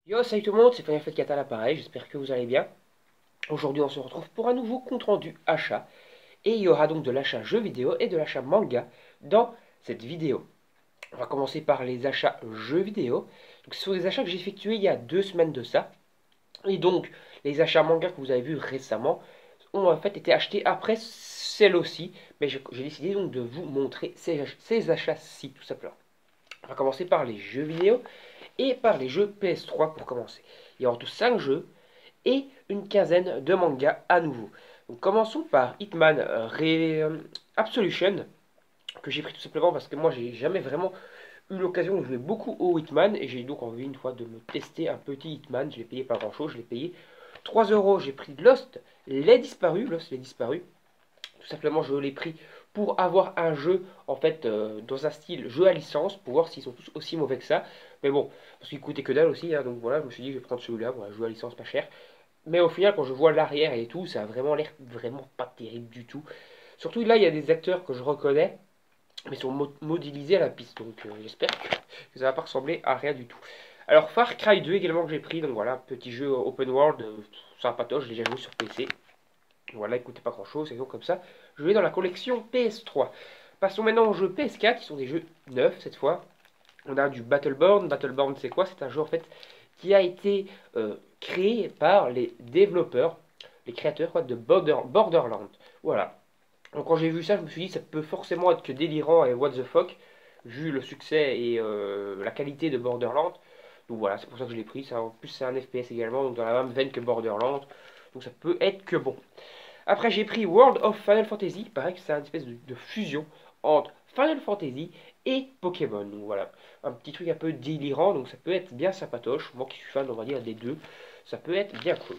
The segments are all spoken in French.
Yo, salut tout le monde, c'est Final Fight Kata à l'appareil, j'espère que vous allez bien. Aujourd'hui, on se retrouve pour un nouveau compte rendu achat. Et il y aura donc de l'achat jeux vidéo et de l'achat manga dans cette vidéo. On va commencer par les achats jeux vidéo. Donc, ce sont des achats que j'ai effectués il y a 2 semaines de ça. Et donc, les achats manga que vous avez vus récemment ont en fait été achetés après celle-ci. Mais j'ai décidé donc de vous montrer ces achats-ci, tout simplement. On va commencer par les jeux vidéo et par les jeux PS3 pour commencer. Il y a en tout 5 jeux et une quinzaine de mangas à nouveau. Donc commençons par Hitman Absolution, que j'ai pris tout simplement parce que moi j'ai jamais vraiment eu l'occasion de jouer beaucoup au Hitman et j'ai donc envie une fois de me tester un petit Hitman. Je l'ai payé pas grand chose, je l'ai payé 3 euros. J'ai pris Lost les disparus. Tout simplement, je l'ai pris pour avoir un jeu en fait dans un style jeu à licence pour voir s'ils sont tous aussi mauvais que ça. Mais bon, parce qu'il coûtait que dalle aussi, hein, donc voilà, je me suis dit je vais prendre celui-là, voilà, jeu à licence pas cher. Mais au final, quand je vois l'arrière et tout, ça a vraiment l'air vraiment pas terrible du tout. Surtout là, il y a des acteurs que je reconnais, mais ils sont modélisés à la piste, donc j'espère que ça va pas ressembler à rien du tout. Alors Far Cry 2 également que j'ai pris, donc voilà, petit jeu open world, sympatoche, je l'ai déjà joué sur PC. Voilà, écoutez pas grand chose, et donc comme ça, je vais dans la collection PS3. Passons maintenant aux jeux PS4, qui sont des jeux neufs cette fois. On a du Battleborn. Battleborn, c'est quoi? C'est un jeu en fait qui a été créé par les développeurs, les créateurs quoi, de Borderlands. Voilà. Donc quand j'ai vu ça, je me suis dit ça peut forcément être que délirant et what the fuck, vu le succès et la qualité de Borderlands. Donc voilà, c'est pour ça que je l'ai pris. Ça, en plus, c'est un FPS également, donc dans la même veine que Borderlands. Donc ça peut être que bon. Après, j'ai pris World of Final Fantasy. Il paraît que c'est une espèce de fusion entre Final Fantasy et Pokémon. Donc voilà, un petit truc un peu délirant. Donc ça peut être bien sympatoche. Moi qui suis fan, on va dire, des deux, ça peut être bien cool.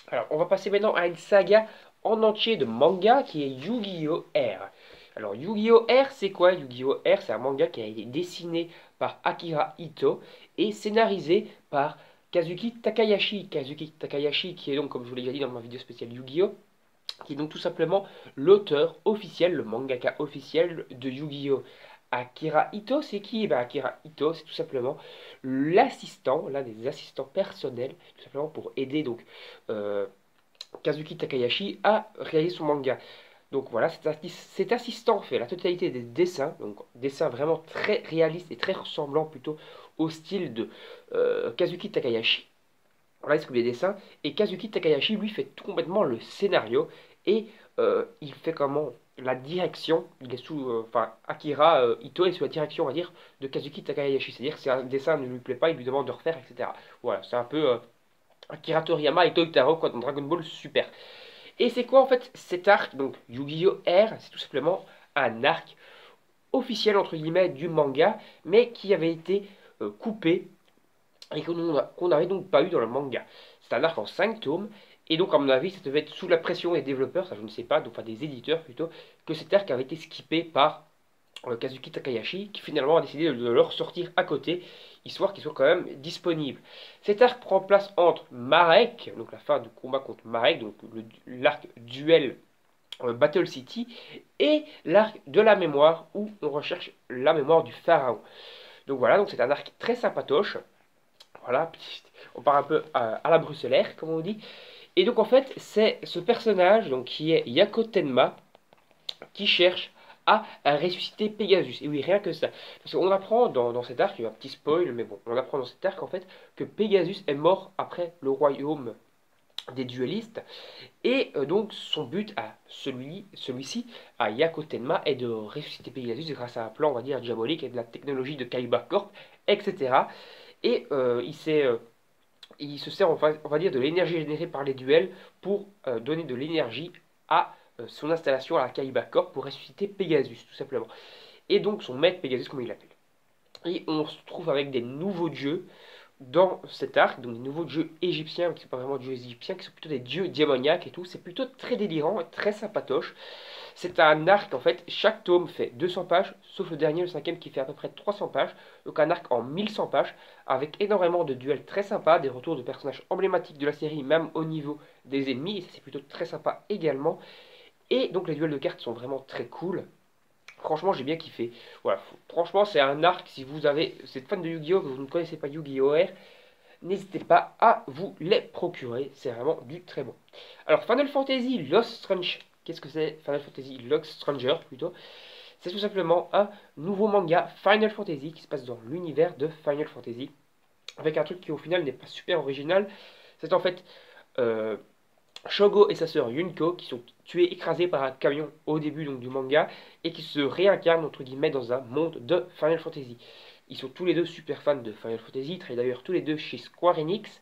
Alors, on va passer maintenant à une saga en entier de manga qui est Yu-Gi-Oh! R. Alors, Yu-Gi-Oh! R, c'est quoi? Yu-Gi-Oh! R, c'est un manga qui a été dessiné par Akira Ito et scénarisé par Kazuki Takayashi. Kazuki Takayashi, qui est donc, comme je vous l'ai déjà dit dans ma vidéo spéciale Yu-Gi-Oh! Qui est donc tout simplement l'auteur officiel, le mangaka officiel de Yu-Gi-Oh! Akira Ito, c'est qui? Akira Ito, c'est tout simplement l'assistant, l'un des assistants personnels, tout simplement pour aider donc euh, Kazuki Takayashi à réaliser son manga. Donc voilà, cet assistant fait la totalité des dessins, donc dessins vraiment très réalistes et très ressemblants plutôt au style de Kazuki Takayashi. Voilà, il s'occupe des dessins. Et Kazuki Takayashi, lui, fait tout complètement le scénario. Et il fait comment la direction. Il est sous. Enfin, Akira Ito est sous la direction, on va dire, de Kazuki Takayashi. C'est-à-dire que si un dessin ne lui plaît pas, il lui demande de refaire, etc. Voilà, c'est un peu Akira Toriyama et Toyotaro quoi, dans Dragon Ball Super. Et c'est quoi en fait cet arc? Donc, Yu-Gi-Oh! R, c'est tout simplement un arc officiel, entre guillemets, du manga, mais qui avait été coupé et qu'on n'avait donc pas eu dans le manga. C'est un arc en 5 tomes, et donc à mon avis, ça devait être sous la pression des développeurs, ça je ne sais pas, donc, enfin des éditeurs plutôt, que cet arc avait été skippé par Kazuki Takayashi, qui finalement a décidé de le ressortir à côté, histoire qu'il soit quand même disponible. Cet arc prend place entre Marek, donc la fin du combat contre Marek, donc l'arc duel Battle City, et l'arc de la mémoire, où on recherche la mémoire du pharaon. Donc voilà, donc c'est un arc très sympatoche. Voilà, on part un peu à la bruxellaire, comme on dit. Et donc en fait, c'est ce personnage donc, qui est Yako Tenma qui cherche à ressusciter Pegasus. Et oui, rien que ça. Parce qu'on apprend dans cet arc, il y a un petit spoil, mais bon, on apprend dans cet arc en fait que Pegasus est mort après le royaume des duellistes. Et donc son but à celui-ci, à Yako Tenma, est de ressusciter Pegasus grâce à un plan, on va dire, diabolique et de la technologie de Kaiba Corp, etc. Et il se sert, on va dire, de l'énergie générée par les duels pour donner de l'énergie à son installation à la Kaiba Corp pour ressusciter Pegasus, tout simplement. Et donc son maître Pegasus, comme il l'appelle. Et on se trouve avec des nouveaux dieux dans cet arc, donc des nouveaux dieux égyptiens, qui ne sont pas vraiment dieux égyptiens, qui sont plutôt des dieux démoniaques et tout. C'est plutôt très délirant et très sympatoche. C'est un arc, en fait, chaque tome fait 200 pages, sauf le dernier, le cinquième, qui fait à peu près 300 pages. Donc un arc en 1100 pages, avec énormément de duels très sympas, des retours de personnages emblématiques de la série, même au niveau des ennemis, et ça c'est plutôt très sympa également. Et donc les duels de cartes sont vraiment très cool. Franchement, j'ai bien kiffé. Voilà, franchement, c'est un arc, si vous êtes fan de Yu-Gi-Oh! Que vous ne connaissez pas Yu-Gi-Oh! R, n'hésitez pas à vous les procurer, c'est vraiment du très bon. Alors Final Fantasy Lost Stranger, qu'est-ce que c'est Final Fantasy Lost Stranger plutôt? C'est tout simplement un nouveau manga Final Fantasy qui se passe dans l'univers de Final Fantasy, avec un truc qui au final n'est pas super original. C'est en fait euh, Shogo et sa sœur Yunko qui sont tués, écrasés par un camion au début donc, du manga et qui se réincarnent entre guillemets dans un monde de Final Fantasy. Ils sont tous les deux super fans de Final Fantasy, ils travaillent d'ailleurs tous les deux chez Square Enix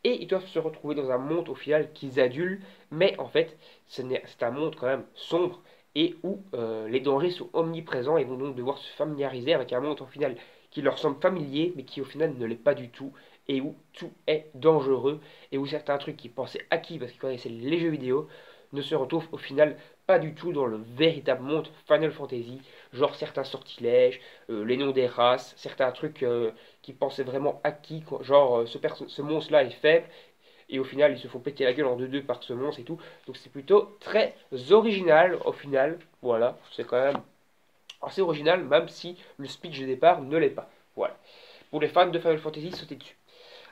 et ils doivent se retrouver dans un monde au final qu'ils adulent, mais en fait c'est un monde quand même sombre et où les dangers sont omniprésents et vont donc devoir se familiariser avec un monde au final qui leur semble familier mais qui au final ne l'est pas du tout et où tout est dangereux et où certains trucs qu'ils pensaient acquis parce qu'ils connaissaient les jeux vidéo ne se retrouvent au final pas du tout dans le véritable monde Final Fantasy, genre certains sortilèges, les noms des races, certains trucs qui pensaient vraiment acquis, quoi. Genre ce monstre-là est faible et au final ils se font péter la gueule en deux par ce monstre et tout. Donc c'est plutôt très original au final, voilà, c'est quand même assez original même si le speech de départ ne l'est pas. Voilà. Pour les fans de Final Fantasy, sautez dessus.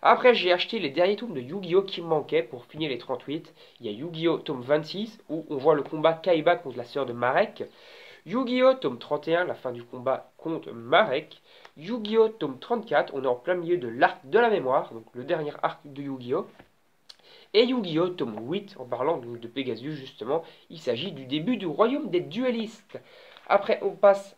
Après, j'ai acheté les derniers tomes de Yu-Gi-Oh! Qui me manquaient pour finir les 38. Il y a Yu-Gi-Oh! Tome 26, où on voit le combat Kaiba contre la sœur de Marek. Yu-Gi-Oh! Tome 31, la fin du combat contre Marek. Yu-Gi-Oh! Tome 34, on est en plein milieu de l'arc de la mémoire, donc le dernier arc de Yu-Gi-Oh! Et Yu-Gi-Oh! Tome 8, en parlant donc de Pegasus justement, il s'agit du début du royaume des duellistes. Après, on passe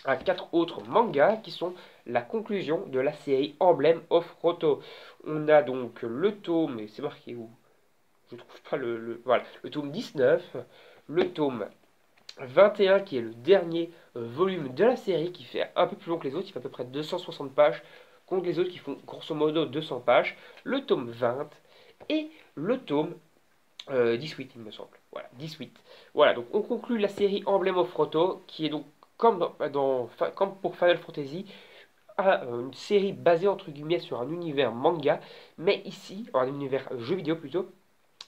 à 4 autres mangas qui sont la conclusion de la série Emblem of Roto. On a donc le tome, et c'est marqué où? Je trouve pas voilà, le tome 19, le tome 21 qui est le dernier volume de la série qui fait un peu plus long que les autres, il fait à peu près 260 pages contre les autres qui font grosso modo 200 pages, le tome 20 et le tome 18 il me semble. Voilà, 18. Voilà, donc on conclut la série Emblem of Roto qui est donc comme pour Final Fantasy, une série basée entre guillemets sur un univers manga, mais ici, un univers jeu vidéo plutôt,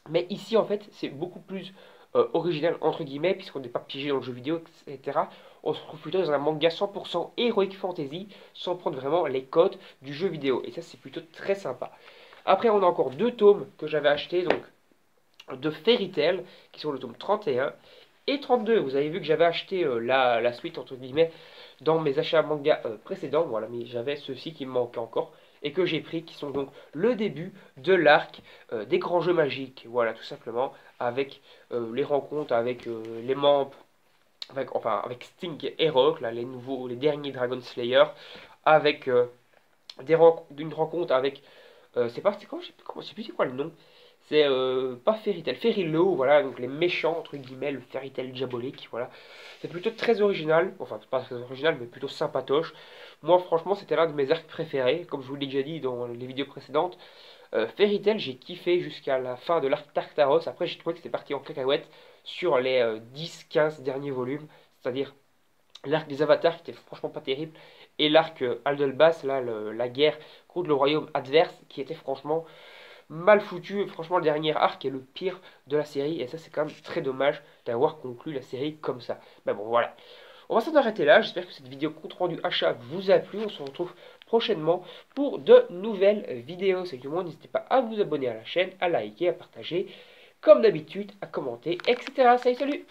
mais ici en fait c'est beaucoup plus original entre guillemets, puisqu'on n'est pas piégé dans le jeu vidéo, etc. On se retrouve plutôt dans un manga 100% Heroic Fantasy, sans prendre vraiment les codes du jeu vidéo, et ça c'est plutôt très sympa. Après on a encore deux tomes que j'avais achetés, donc de Fairy Tail, qui sont le tome 31 et 32. Vous avez vu que j'avais acheté la suite, entre guillemets, dans mes achats manga précédents. Voilà, mais j'avais ceux-ci qui me manquaient encore et que j'ai pris, qui sont donc le début de l'arc des grands jeux magiques. Voilà, tout simplement, avec les rencontres avec les membres, avec Sting et Rock, là, les derniers Dragon Slayer, avec une rencontre avec c'est quoi, je sais plus c'est quoi le nom. C'est pas Fairy Tail, Fairy Low, voilà, donc les méchants, entre guillemets, le Fairy Tail diabolique, voilà. C'est plutôt très original, enfin pas très original, mais plutôt sympatoche. Moi, franchement, c'était l'un de mes arcs préférés, comme je vous l'ai déjà dit dans les vidéos précédentes. Fairy Tail, j'ai kiffé jusqu'à la fin de l'arc Tartaros. Après, j'ai trouvé que c'était parti en cacahuète sur les 10-15 derniers volumes, c'est-à-dire l'arc des avatars qui était franchement pas terrible, et l'arc Aldelbas, là, la guerre contre le royaume adverse, qui était franchement mal foutu. Franchement, le dernier arc est le pire de la série, et ça, c'est quand même très dommage d'avoir conclu la série comme ça. Mais bon, voilà. On va s'en arrêter là. J'espère que cette vidéo compte rendu achat vous a plu. On se retrouve prochainement pour de nouvelles vidéos. C'est du moins, n'hésitez pas à vous abonner à la chaîne, à liker, à partager, comme d'habitude, à commenter, etc. Salut, salut!